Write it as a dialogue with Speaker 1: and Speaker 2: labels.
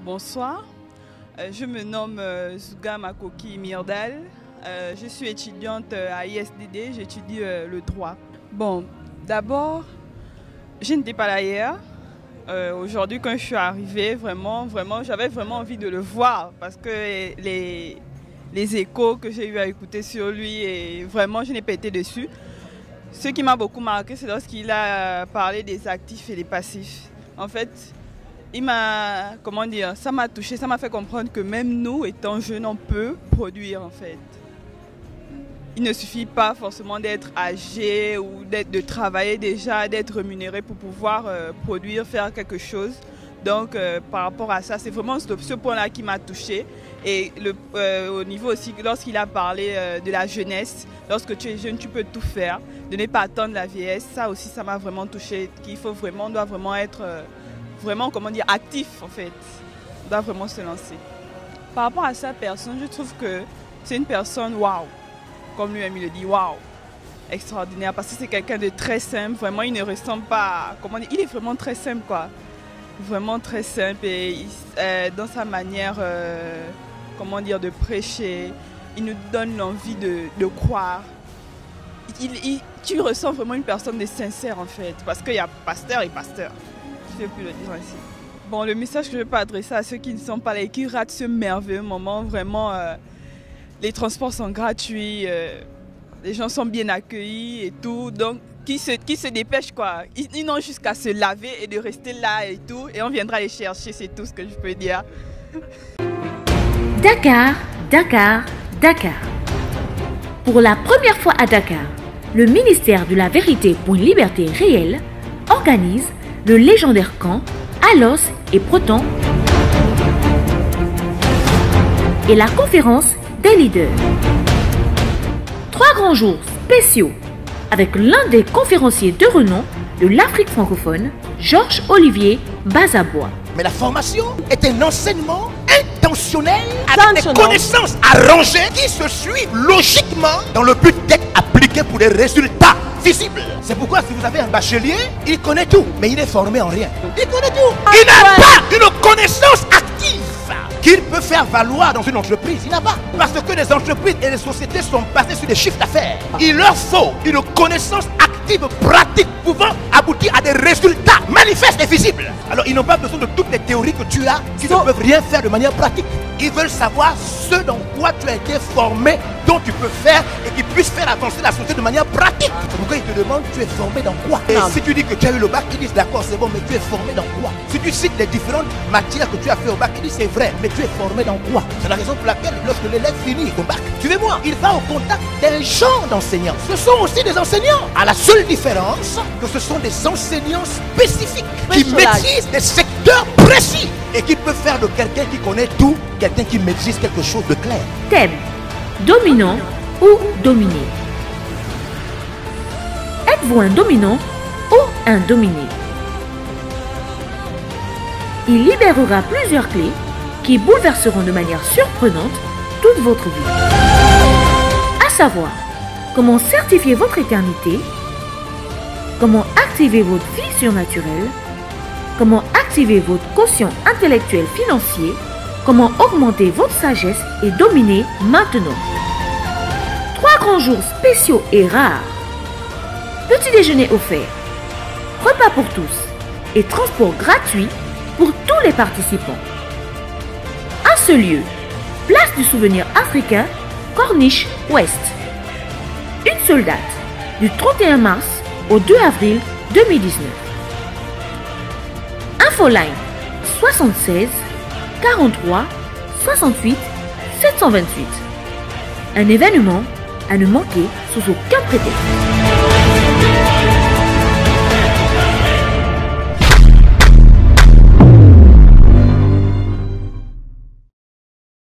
Speaker 1: Bonsoir, je me nomme Zouga Makoki Myrdal, je suis étudiante à ISDD, j'étudie le droit. Bon, d'abord, je n'étais pas là hier. Aujourd'hui, quand je suis arrivée, vraiment, j'avais vraiment envie de le voir parce que les échos que j'ai eu à écouter sur lui, et vraiment, je n'ai pas été déçue. Ce qui m'a beaucoup marqué, c'est lorsqu'il a parlé des actifs et des passifs. En fait, il m'a, comment dire, ça m'a touché, ça m'a fait comprendre que même nous, étant jeunes, on peut produire en fait. Il ne suffit pas forcément d'être âgé ou de travailler déjà, d'être rémunéré pour pouvoir produire, faire quelque chose. Donc par rapport à ça, c'est vraiment ce point-là qui m'a touché. Et au niveau aussi, lorsqu'il a parlé de la jeunesse, lorsque tu es jeune, tu peux tout faire, de ne pas attendre la vieillesse, ça aussi, ça m'a vraiment touché. Qu'il faut vraiment, on doit vraiment être comment dire, actif en fait. On doit vraiment se lancer. Par rapport à sa personne, je trouve que c'est une personne waouh. Comme lui-même il le dit, waouh, extraordinaire, parce que c'est quelqu'un de très simple, vraiment il ne ressemble pas, comment dire, il est vraiment très simple quoi, vraiment très simple et dans sa manière, comment dire, de prêcher, il nous donne l'envie de croire. Tu ressens vraiment une personne de sincère en fait, parce qu'il y a pasteur et pasteur, je ne peux plus le dire ainsi. Bon, le message que je peux adresser à ceux qui ne sont pas là et qui ratent ce merveilleux moment, vraiment, les transports sont gratuits, les gens sont bien accueillis et tout, donc qui se dépêchent quoi. Ils n'ont jusqu'à se laver et de rester là et tout, et on viendra les chercher, c'est tout ce que je peux dire.
Speaker 2: Dakar, Dakar, Dakar. Pour la première fois à Dakar, le ministère de la Vérité pour une liberté réelle organise le légendaire camp Alos et Proton et la conférence des leaders. 3 grands jours spéciaux avec l'un des conférenciers de renom de l'Afrique francophone, Georges-Olivier Bazabois.
Speaker 3: Mais la formation est un enseignement intentionnel avec des connaissances arrangées qui se suivent logiquement dans le but d'être appliquées pour des résultats visibles. C'est pourquoi si vous avez un bachelier, il connaît tout, mais il est formé en rien. Il connaît tout. Il n'a pas une connaissance active qu'il peut faire valoir dans une entreprise. Il n'a pas. Parce que les entreprises et les sociétés sont basées sur des chiffres d'affaires. Il leur faut une connaissance active, pratique, pouvant aboutir à des résultats manifestes et visibles. Alors ils n'ont pas besoin de toutes les théories que tu as qui ne peuvent rien faire de manière pratique. Ils veulent savoir ce dans quoi tu as été formé, dont tu peux faire et qui puisse faire avancer la société de manière pratique. C'est pourquoi ils te demandent tu es formé dans quoi. Et si tu dis que tu as eu le bac, ils disent d'accord c'est bon, mais tu es formé dans quoi. Si tu cites les différentes matières que tu as fait au bac, ils disent c'est vrai, mais tu es formé dans quoi. C'est la raison pour laquelle lorsque l'élève finit au bac, suivez-moi, il va au contact d'un genre d'enseignants. Ce sont aussi des enseignants, à la seule différence que ce sont des enseignants spécifiques qui maîtrisent des secteurs précis et qui peuvent faire de quelqu'un qui connaît tout, quelqu'un qui maîtrise quelque chose de clair.
Speaker 2: Thème: dominant ou dominé. Êtes-vous un dominant ou un dominé? Il libérera plusieurs clés qui bouleverseront de manière surprenante toute votre vie. À savoir, comment certifier votre éternité, comment activer votre vie surnaturelle, comment activer votre quotient intellectuel financier, comment augmenter votre sagesse et dominer maintenant. 3 grands jours spéciaux et rares. Petit déjeuner offert, repas pour tous et transport gratuit pour tous les participants. Un seul lieu, place du souvenir africain, Corniche Ouest. Une seule date, du 31 mars au 2 avril 2019. Infoline 76 43 68 728. Un événement à ne manquer sous aucun prétexte.